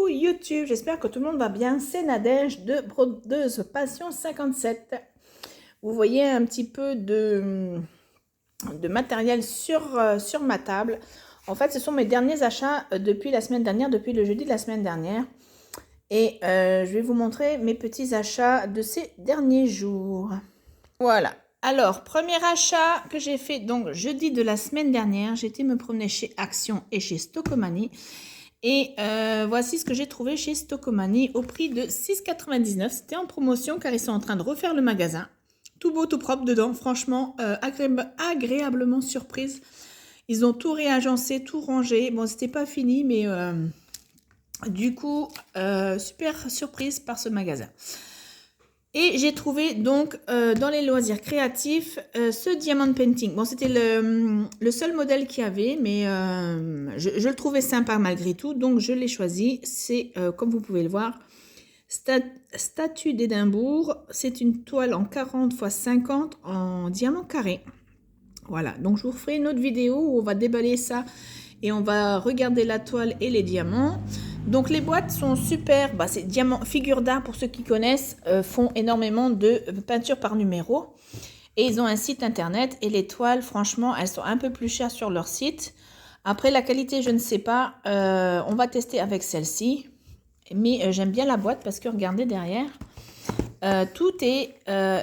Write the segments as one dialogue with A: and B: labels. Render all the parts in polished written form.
A: Coucou YouTube, j'espère que tout le monde va bien. C'est Nadège de Brodeuse Passion 57. Vous voyez un petit peu de matériel sur ma table. En fait, ce sont mes derniers achats depuis la semaine dernière, depuis le jeudi de la semaine dernière. Et je vais vous montrer mes petits achats de ces derniers jours. Voilà. Alors, premier achat que j'ai fait donc jeudi de la semaine dernière, j'ai été me promener chez Action et chez Stocomanie. Et voici ce que j'ai trouvé chez Stocomanie au prix de 6,99 €. C'était en promotion car ils sont en train de refaire le magasin. Tout beau, tout propre dedans. Franchement, agréablement surprise. Ils ont tout réagencé, tout rangé. Bon, c'était pas fini, mais du coup, super surprise par ce magasin. Et j'ai trouvé donc dans les loisirs créatifs ce diamond painting. Bon, c'était le seul modèle qu'il y avait, mais je le trouvais sympa malgré tout, donc je l'ai choisi. C'est, comme vous pouvez le voir, statue d'Édimbourg. C'est une toile en 40 x 50 en diamant carré. Voilà, donc je vous ferai une autre vidéo où on va déballer ça et on va regarder la toile et les diamants. Donc les boîtes sont super, c'est diamant, figure d'art pour ceux qui connaissent, font énormément de peinture par numéro. Et ils ont un site internet et les toiles, franchement, elles sont un peu plus chères sur leur site. Après la qualité, je ne sais pas, on va tester avec celle-ci. Mais j'aime bien la boîte parce que regardez derrière, tout est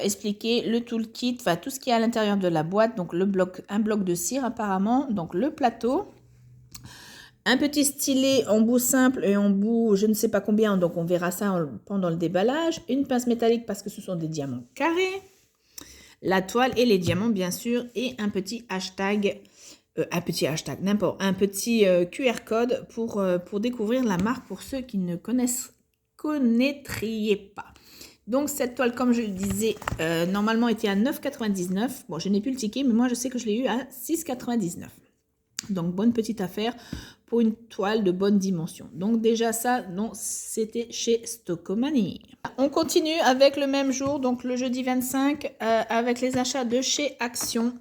A: expliqué, le toolkit, enfin tout ce qui est à l'intérieur de la boîte. Donc un bloc de cire apparemment, donc le plateau. Un petit stylet en bout simple et en bout je ne sais pas combien, donc on verra ça pendant le déballage. Une pince métallique parce que ce sont des diamants carrés. La toile et les diamants bien sûr. Et un petit hashtag, un petit QR code pour découvrir la marque pour ceux qui ne connaîtriez pas. Donc cette toile, comme je le disais, normalement était à 9,99 €. Bon, je n'ai plus le ticket, mais moi je sais que je l'ai eu à 6,99 €. Donc, bonne petite affaire pour une toile de bonne dimension. Donc, déjà ça, non, c'était chez Stocomanie. On continue avec le même jour, donc le jeudi 25, avec les achats de chez Action.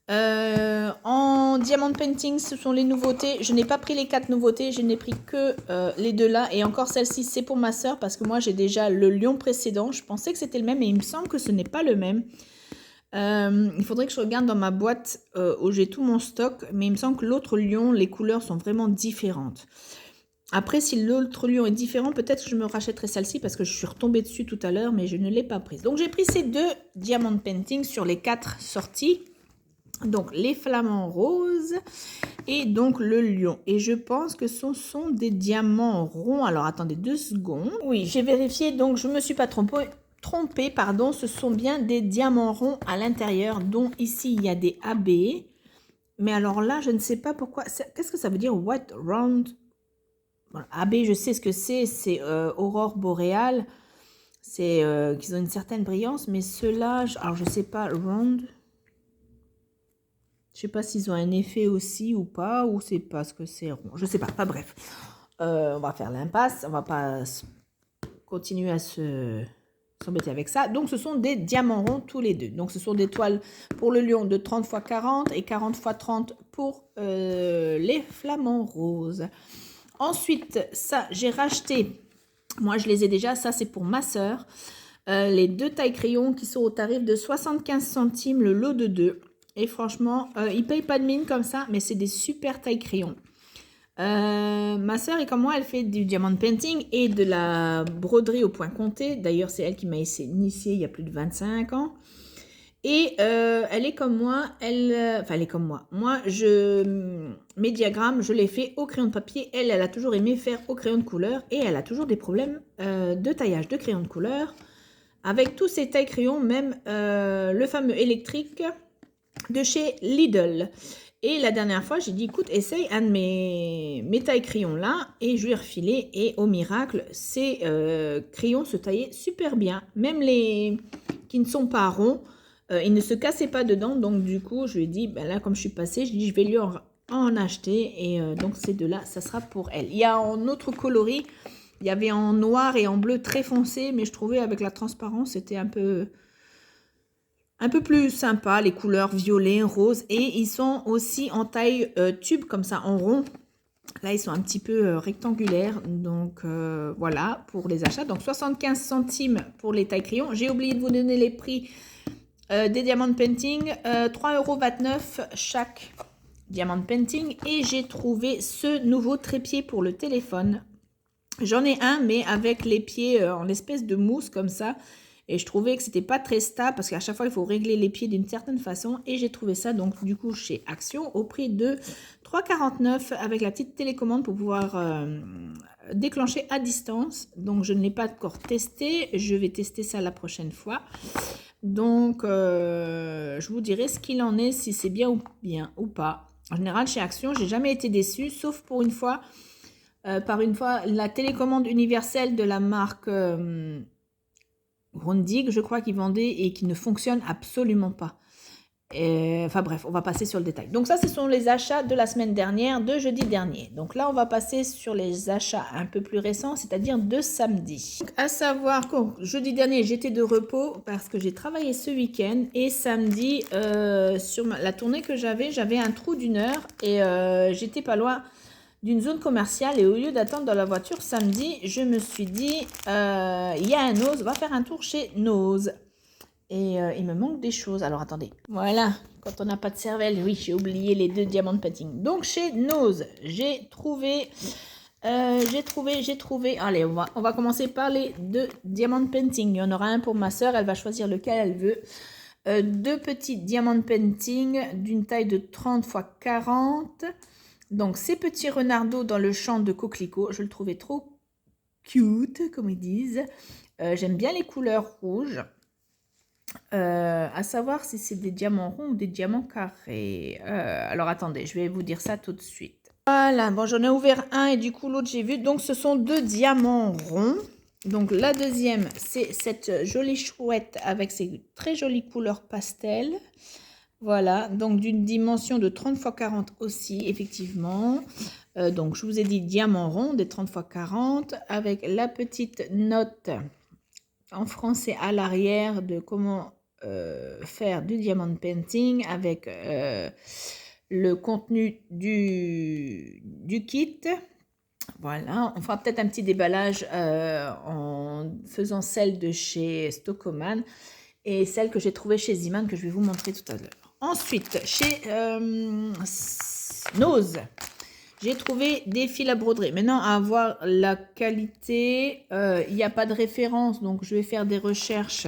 A: En diamond painting, ce sont les nouveautés. Je n'ai pas pris les 4 nouveautés, je n'ai pris que les deux là. Et encore celle-ci, c'est pour ma soeur parce que moi, j'ai déjà le lion précédent. Je pensais que c'était le même, mais il me semble que ce n'est pas le même. Il faudrait que je regarde dans ma boîte où j'ai tout mon stock, mais il me semble que l'autre lion, les couleurs sont vraiment différentes. Après, si l'autre lion est différent, peut-être que je me rachèterai celle-ci parce que je suis retombée dessus tout à l'heure, mais je ne l'ai pas prise. Donc, j'ai pris ces deux diamond painting sur les 4 sorties. Donc, les flamants roses et donc le lion. Et je pense que ce sont des diamants ronds. Alors, attendez 2 secondes. Oui, j'ai vérifié, donc je ne me suis pas trompée, ce sont bien des diamants ronds à l'intérieur, dont ici il y a des AB. Mais alors là, je ne sais pas pourquoi. Qu'est-ce que ça veut dire white round? Voilà, AB, je sais ce que c'est aurore boréale. C'est qu'ils ont une certaine brillance, mais ceux-là, alors je sais pas, round. Je sais pas s'ils ont un effet aussi ou pas, ou c'est parce que c'est rond. Je sais pas, enfin bref. On va faire l'impasse, on va pas continuer à s'embêter avec ça. Donc ce sont des diamants ronds tous les deux. Donc ce sont des toiles pour le lion de 30 x 40 et 40 x 30 pour les flamants roses. Ensuite, ça j'ai racheté, moi je les ai déjà, ça c'est pour ma soeur. Les deux tailles crayons qui sont au tarif de 75 centimes le lot de 2. Et franchement, ils ne payent pas de mine comme ça, mais c'est des super tailles crayons. Ma soeur est comme moi, elle fait du diamond painting et de la broderie au point compté. D'ailleurs, c'est elle qui m'a initiée il y a plus de 25 ans. Et elle est comme moi, elle est comme moi. Moi, mes diagrammes, je les fais au crayon de papier. Elle a toujours aimé faire au crayon de couleur et elle a toujours des problèmes de taillage de crayon de couleur. Avec tous ces tailles crayons, même le fameux électrique de chez Lidl. Et la dernière fois, j'ai dit, écoute, essaye un de mes tailles crayons là. Et je lui ai refilé. Et au miracle, ces crayons se taillaient super bien. Même les qui ne sont pas ronds, ils ne se cassaient pas dedans. Donc du coup, je lui ai dit, là, comme je suis passée, je dis, je vais lui en acheter. Et donc ces deux-là, ça sera pour elle. Il y a en autre coloris, il y avait en noir et en bleu très foncé. Mais je trouvais avec la transparence, c'était un peu plus sympa, les couleurs violet, rose. Et ils sont aussi en taille tube, comme ça, en rond. Là, ils sont un petit peu rectangulaires. Donc, voilà pour les achats. Donc, 75 centimes pour les tailles crayons. J'ai oublié de vous donner les prix des Diamond Painting. 3,29 € chaque Diamond Painting. Et j'ai trouvé ce nouveau trépied pour le téléphone. J'en ai un, mais avec les pieds en espèce de mousse comme ça. Et je trouvais que c'était pas très stable parce qu'à chaque fois, il faut régler les pieds d'une certaine façon. Et j'ai trouvé ça donc du coup chez Action au prix de 3,49 € avec la petite télécommande pour pouvoir déclencher à distance. Donc je ne l'ai pas encore testé. Je vais tester ça la prochaine fois. Donc je vous dirai ce qu'il en est, si c'est bien ou pas. En général, chez Action, j'ai jamais été déçue, sauf pour une fois. Par une fois, la télécommande universelle de la marque Grundig, je crois qu'ils vendaient et qui ne fonctionne absolument pas. Enfin bref, on va passer sur le détail. Donc ça, ce sont les achats de la semaine dernière, de jeudi dernier. Donc là, on va passer sur les achats un peu plus récents, c'est-à-dire de samedi. Donc, à savoir que jeudi dernier, j'étais de repos parce que j'ai travaillé ce week-end. Et samedi, sur la tournée que j'avais un trou d'1 heure et j'étais pas loin d'une zone commerciale. Et au lieu d'attendre dans la voiture samedi, je me suis dit, il y a un Nose, on va faire un tour chez Nose. Et il me manque des choses. Alors, attendez. Voilà. Quand on n'a pas de cervelle, oui, j'ai oublié les 2 Diamond Painting. Donc, chez Nose, j'ai trouvé... Allez, on va commencer par les 2 Diamond Painting. Il y en aura un pour ma soeur. Elle va choisir lequel elle veut. 2 petits Diamond Painting d'une taille de 30 x 40. Donc, ces petits renardeaux dans le champ de coquelicot. Je le trouvais trop cute, comme ils disent. J'aime bien les couleurs rouges. À savoir si c'est des diamants ronds ou des diamants carrés. Alors attendez, je vais vous dire ça tout de suite. Voilà, bon, j'en ai ouvert un et du coup l'autre j'ai vu. Donc ce sont 2 diamants ronds. Donc la deuxième, c'est cette jolie chouette avec ses très jolies couleurs pastel. Voilà, donc d'une dimension de 30 x 40 aussi, effectivement. Donc je vous ai dit diamant rond des 30 x 40 avec la petite note en français à l'arrière de comment faire du diamond painting avec le contenu du kit. Voilà, on fera peut-être un petit déballage en faisant celle de chez Stockman et celle que j'ai trouvée chez Ziman que je vais vous montrer tout à l'heure. Ensuite, chez Nose, j'ai trouvé des fils à broderie. Maintenant, à voir la qualité, il n'y a pas de référence, donc je vais faire des recherches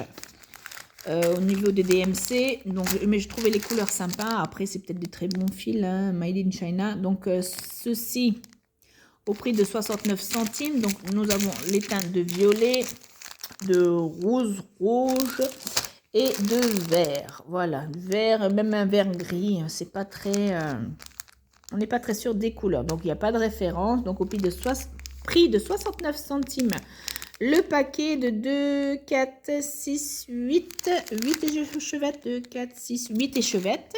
A: au niveau des DMC. Donc, mais je trouvais les couleurs sympas. Après, c'est peut-être des très bons fils, hein, Made in China. Donc, ceci au prix de 69 centimes. Donc, nous avons les teintes de violet, de rouge et de vert. Voilà, vert, même un vert gris. C'est pas très... on n'est pas très sûr des couleurs. Donc, il n'y a pas de référence. Donc, au prix de 69 centimes, le paquet de 2, 4, 6, 8 échevettes. 2, 4, 6, 8 échevettes.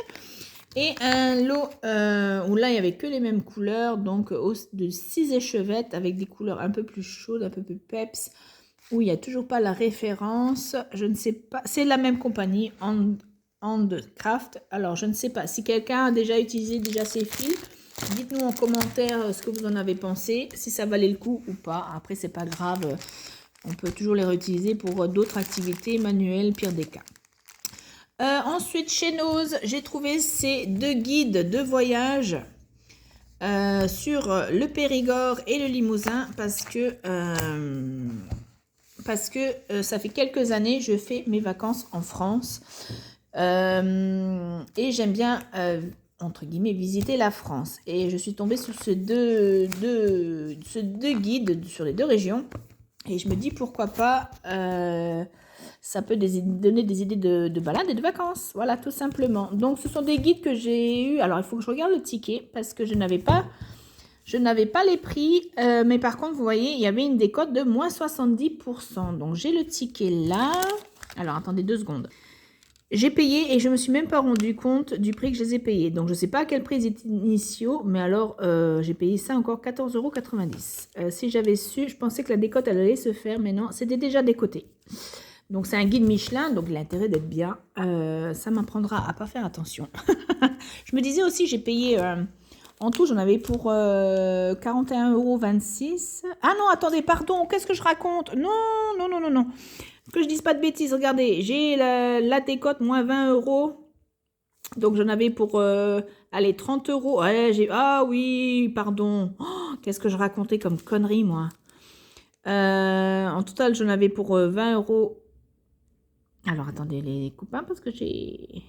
A: Et un lot où là, il n'y avait que les mêmes couleurs. Donc, de 6 échevettes avec des couleurs un peu plus chaudes, un peu plus peps. Où il n'y a toujours pas la référence. Je ne sais pas. C'est la même compagnie, Handcraft. Alors, je ne sais pas si quelqu'un a déjà utilisé ces fils. Dites-nous en commentaire ce que vous en avez pensé, si ça valait le coup ou pas. Après, c'est pas grave. On peut toujours les réutiliser pour d'autres activités manuelles, pire des cas. Ensuite, chez Nose, j'ai trouvé ces 2 guides de voyage sur le Périgord et le Limousin parce que ça fait quelques années je fais mes vacances en France et j'aime bien entre guillemets visiter la France et je suis tombée sur ces deux guides sur les 2 régions et je me dis pourquoi pas ça peut donner des idées de balade et de vacances, voilà, tout simplement. Donc ce sont des guides que j'ai eu. Alors il faut que je regarde le ticket parce que je n'avais pas les prix, mais par contre, vous voyez, il y avait une décote de moins 70%. Donc, j'ai le ticket là. Alors, attendez 2 secondes. J'ai payé et je ne me suis même pas rendu compte du prix que je les ai payés. Donc, je ne sais pas à quel prix ils étaient initiaux, mais alors, j'ai payé ça encore 14,90 €. Si j'avais su, je pensais que la décote, elle allait se faire, mais non, c'était déjà décoté. Donc, c'est un guide Michelin, donc l'intérêt d'être bien. Ça m'apprendra à ne pas faire attention. Je me disais aussi, j'ai payé... En tout, j'en avais pour 41,26 €. Ah non, attendez, pardon, qu'est-ce que je raconte? Non, non, non, non, non. Que je dise pas de bêtises, regardez, j'ai la décote moins 20 €. Donc j'en avais pour, allez, 30 €. Ouais, ah oui, pardon. Oh, qu'est-ce que je racontais comme connerie, moi. En total, j'en avais pour 20 €. Alors, attendez les copains, parce que j'ai...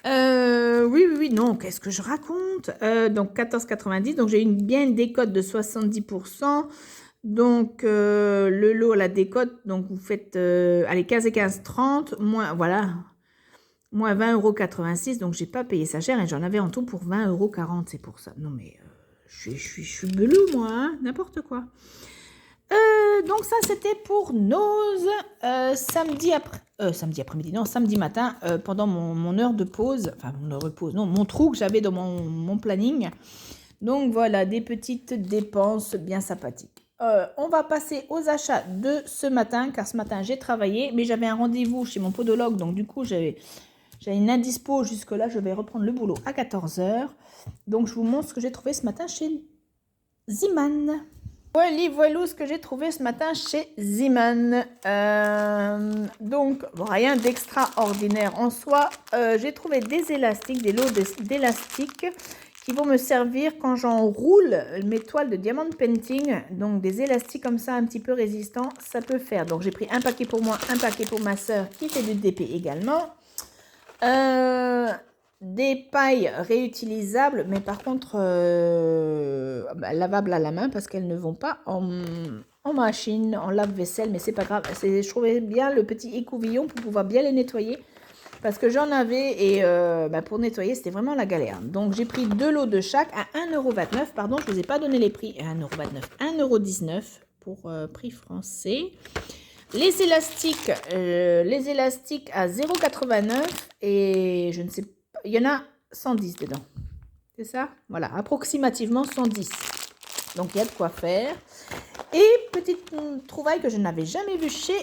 A: oui, oui, oui, non, qu'est-ce que je raconte? Donc 14,90, donc j'ai bien une décote de 70%. Donc le lot à la décote, donc vous faites, allez, 15 et 15, 30, moins, voilà, moins 20,86 €, donc j'ai pas payé ça cher et j'en avais en tout pour 20,40 €, c'est pour ça. Non mais, je suis belou, moi, hein, n'importe quoi. Donc ça, c'était pour Nose samedi après-midi, non, samedi matin, pendant mon heure de pause, enfin mon heure de pause, non, mon trou que j'avais dans mon planning. Donc voilà, des petites dépenses bien sympathiques. On va passer aux achats de ce matin, car ce matin j'ai travaillé, mais j'avais un rendez-vous chez mon podologue, donc du coup j'avais une indispo jusque-là, je vais reprendre le boulot à 14 h. Donc je vous montre ce que j'ai trouvé ce matin chez Ziman. Voilà ce que j'ai trouvé ce matin chez Ziman. Donc, rien d'extraordinaire en soi. J'ai trouvé des élastiques, des lots d'élastiques qui vont me servir quand j'enroule mes toiles de diamond painting. Donc, des élastiques comme ça, un petit peu résistants, ça peut faire. Donc, j'ai pris un paquet pour moi, un paquet pour ma soeur qui fait du DP également. Des pailles réutilisables, mais par contre lavables à la main parce qu'elles ne vont pas en machine, en lave-vaisselle, mais c'est pas grave. Je trouvais bien le petit écouvillon pour pouvoir bien les nettoyer parce que j'en avais et pour nettoyer c'était vraiment la galère. Donc j'ai pris 2 lots de chaque à 1,29 €. Pardon, je ne vous ai pas donné les prix. 1,29 €, 1,19 € pour prix français. Les élastiques à 0,89 € et je ne sais pas, il y en a 110 dedans. C'est ça? Voilà, approximativement 110. Donc il y a de quoi faire. Et petite trouvaille que je n'avais jamais vue chez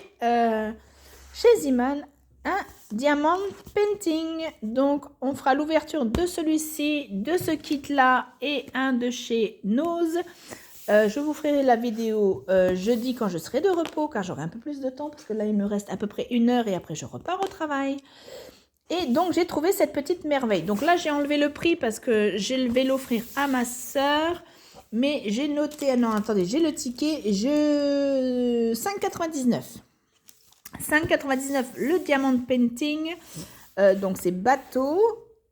A: Ziman, un diamond painting. Donc on fera l'ouverture de celui-ci, de ce kit-là et un de chez Nose. Je vous ferai la vidéo jeudi quand je serai de repos, car j'aurai un peu plus de temps, parce que là, il me reste à peu près 1 heure et après, je repars au travail. Et donc, j'ai trouvé cette petite merveille. Donc là, j'ai enlevé le prix parce que je vais l'offrir à ma soeur. Mais j'ai noté... Ah non, attendez, j'ai le ticket. 5,99 €. 5,99 € le diamond painting. Donc, c'est bateau.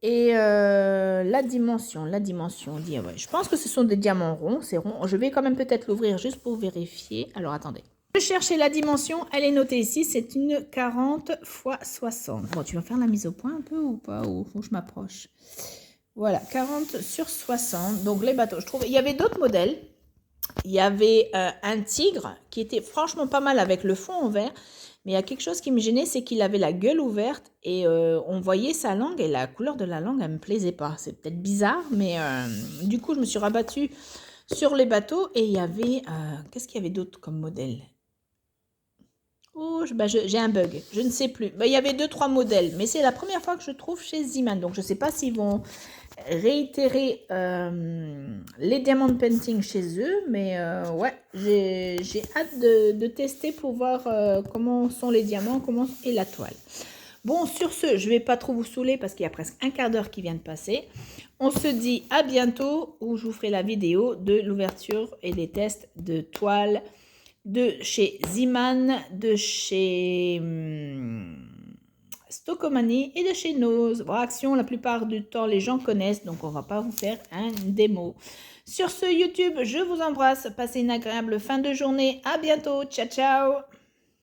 A: Et la dimension, on dit, ouais, je pense que ce sont des diamants ronds, c'est rond. Je vais quand même peut-être l'ouvrir juste pour vérifier. Alors, attendez. Je cherchais la dimension, elle est notée ici, c'est une 40 x 60. Bon, tu vas faire la mise au point un peu ou pas? Ou faut que je m'approche? Voilà, 40 sur 60. Donc, les bateaux, je trouve... Il y avait d'autres modèles. Il y avait un tigre qui était franchement pas mal avec le fond en vert. Mais il y a quelque chose qui me gênait, c'est qu'il avait la gueule ouverte et on voyait sa langue et la couleur de la langue, elle ne me plaisait pas. C'est peut-être bizarre, mais du coup, je me suis rabattue sur les bateaux et il y avait... qu'est-ce qu'il y avait d'autre comme modèle? Oh, j'ai un bug, je ne sais plus. Il y avait 2-3 modèles, mais c'est la première fois que je trouve chez Ziman. Donc, je ne sais pas s'ils vont réitérer les diamond painting chez eux, mais ouais, j'ai hâte de tester pour voir comment sont les diamants, comment est la toile. Bon, sur ce, je ne vais pas trop vous saouler parce qu'il y a presque un quart d'heure qui vient de passer. On se dit à bientôt où je vous ferai la vidéo de l'ouverture et des tests de toile de chez Ziman, de chez Stokomani et de chez Nose. Bon, Action, la plupart du temps, les gens connaissent, donc on ne va pas vous faire un démo. Sur ce YouTube, je vous embrasse. Passez une agréable fin de journée. À bientôt. Ciao, ciao.